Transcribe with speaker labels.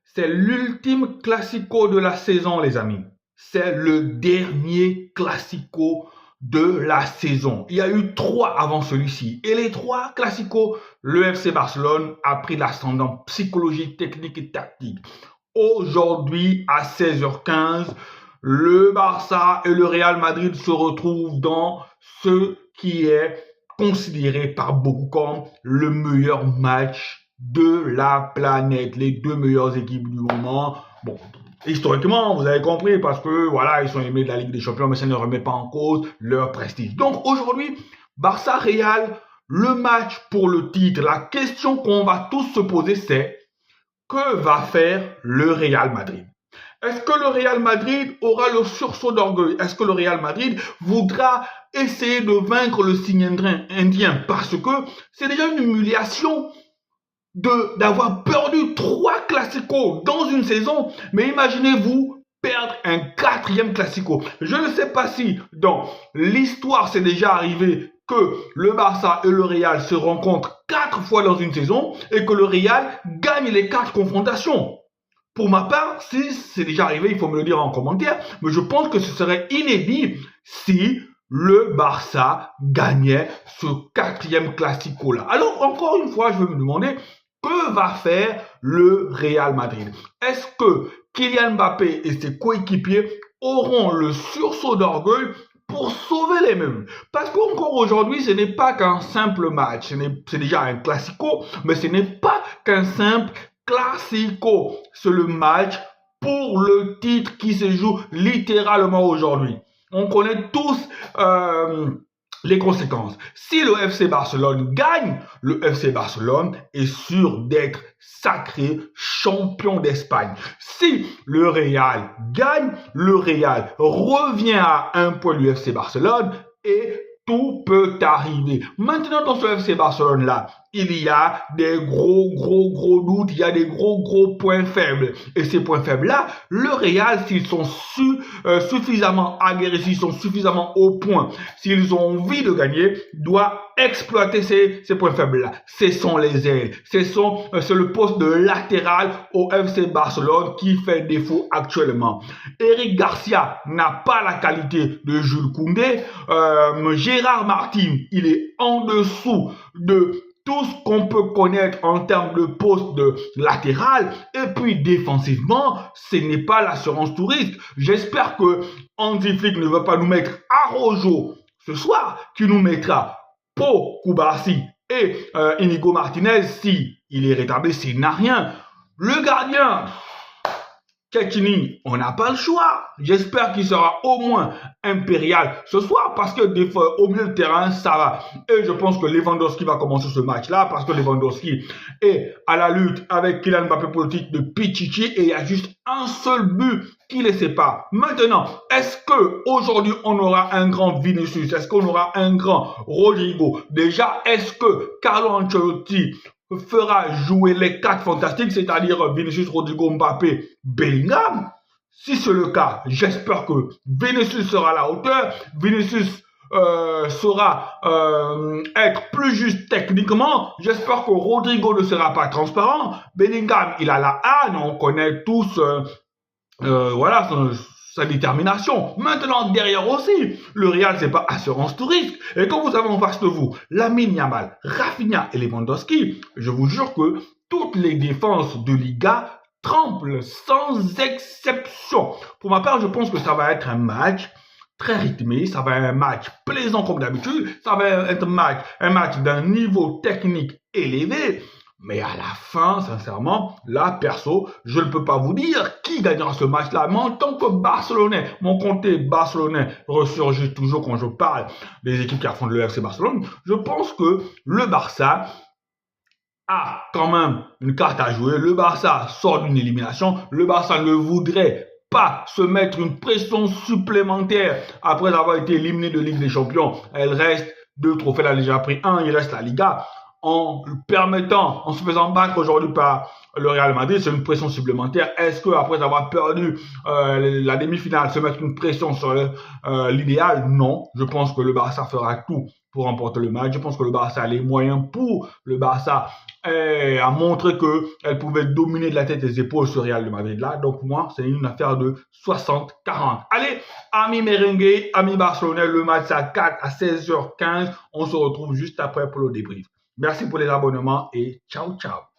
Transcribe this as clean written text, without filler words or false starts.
Speaker 1: C'est l'ultime classico de la saison, les amis. C'est le dernier classico de la saison. Il y a eu 3 avant celui-ci. Et les 3 classicos, le FC Barcelone a pris l'ascendant psychologique, technique et tactique. Aujourd'hui, à 16h15, le Barça et le Real Madrid se retrouvent dans ce qui est considéré par beaucoup comme le meilleur match de la planète. Les 2 meilleures équipes du moment. Bon, historiquement, vous avez compris, parce que voilà, ils sont éliminés de la Ligue des Champions, mais ça ne remet pas en cause leur prestige. Donc aujourd'hui, Barça-Real, le match pour le titre. La question qu'on va tous se poser, c'est: que va faire le Real Madrid? Est-ce que le Real Madrid aura le sursaut d'orgueil? Est-ce que le Real Madrid voudra essayer de vaincre le signe indien? Parce que c'est déjà une humiliation d'avoir perdu 3 classicos dans une saison. Mais imaginez-vous perdre un 4e classico. Je ne sais pas si dans l'histoire c'est déjà arrivé que le Barça et le Real se rencontrent 4 fois dans une saison et que le Real gagne les 4 confrontations. Pour ma part, si c'est déjà arrivé, il faut me le dire en commentaire, mais je pense que ce serait inédit si le Barça gagnait ce 4e classico-là. Alors, encore une fois, je vais me demander, que va faire le Real Madrid? Est-ce que Kylian Mbappé et ses coéquipiers auront le sursaut d'orgueil pour sauver les mêmes? Parce qu'encore aujourd'hui, ce n'est pas qu'un simple match. C'est déjà un classico, mais ce n'est pas qu'un simple classico. C'est le match pour le titre qui se joue littéralement aujourd'hui. On connaît tous les conséquences. Si le FC Barcelone gagne, le FC Barcelone est sûr d'être sacré champion d'Espagne. Si le Real gagne, le Real revient à 1 point du FC Barcelone et tout peut arriver. Maintenant, dans ce FC Barcelone-là, il y a des gros doutes, il y a des gros points faibles. Et ces points faibles-là, le Real, s'ils sont suffisamment aguerris, s'ils sont suffisamment au point, s'ils ont envie de gagner, doit exploiter ces points faibles-là. Ce sont les ailes. C'est le poste de latéral au FC Barcelone qui fait défaut actuellement. Eric Garcia n'a pas la qualité de Jules Koundé. Gérard Martin, il est en dessous de tout ce qu'on peut connaître en termes de poste de latéral. Et puis défensivement, ce n'est pas l'assurance tout risque. J'espère que Hansi Flick ne va pas nous mettre Araujo ce soir, qui nous mettra Pau Cubarsí et Inigo Martinez si il est rétabli, s'il n'a rien. Le gardien, Cecchini, on n'a pas le choix. J'espère qu'il sera au moins impérial ce soir, parce que des fois, au milieu de terrain, ça va. Et je pense que Lewandowski va commencer ce match-là, parce que Lewandowski est à la lutte avec Kylian Mbappé pour le titre de Pichichi, et il y a juste un seul but qui les sépare. Maintenant, est-ce que aujourd'hui on aura un grand Vinicius? Est-ce qu'on aura un grand Rodrigo? Déjà, est-ce que Carlo Ancelotti fera jouer les 4 fantastiques, c'est-à-dire Vinicius, Rodrigo, Mbappé, Bellingham? Si c'est le cas, j'espère que Vinicius sera à la hauteur. Vinicius saura être plus juste techniquement. J'espère que Rodrigo ne sera pas transparent. Bellingham, il a la haine, on connaît tous voilà sa détermination. Maintenant, derrière aussi, le Real, c'est pas assurance tout risque. Et quand vous avez en face de vous Lamine Yamal, Rafinha et Lewandowski, je vous jure que toutes les défenses de Liga tremblent sans exception. Pour ma part, je pense que ça va être un match très rythmé, ça va être un match plaisant comme d'habitude, ça va être un match d'un niveau technique élevé. Mais à la fin, sincèrement, là, perso, je ne peux pas vous dire qui gagnera ce match-là. Mais en tant que Barcelonais, mon comté barcelonais ressurgit toujours quand je parle des équipes qui affrontent le FC Barcelone. Je pense que le Barça a quand même une carte à jouer. Le Barça sort d'une élimination. Le Barça ne voudrait pas se mettre une pression supplémentaire après avoir été éliminé de Ligue des Champions. Elle reste 2 trophées, elle a déjà pris 1, il reste la Liga. en se faisant battre aujourd'hui par le Real Madrid, c'est une pression supplémentaire. Est-ce que après avoir perdu la demi-finale, se mettre une pression sur l'idéal? Non. Je pense que le Barça fera tout pour remporter le match. Je pense que le Barça a les moyens pour le Barça a montré qu'elle pouvait dominer de la tête et des épaules ce Real de Madrid là. Donc pour moi, c'est une affaire de 60-40. Allez, amis merengue, amis barcelonais, le match à 4 à 16h15. On se retrouve juste après pour le débrief. Merci pour les abonnements et ciao, ciao.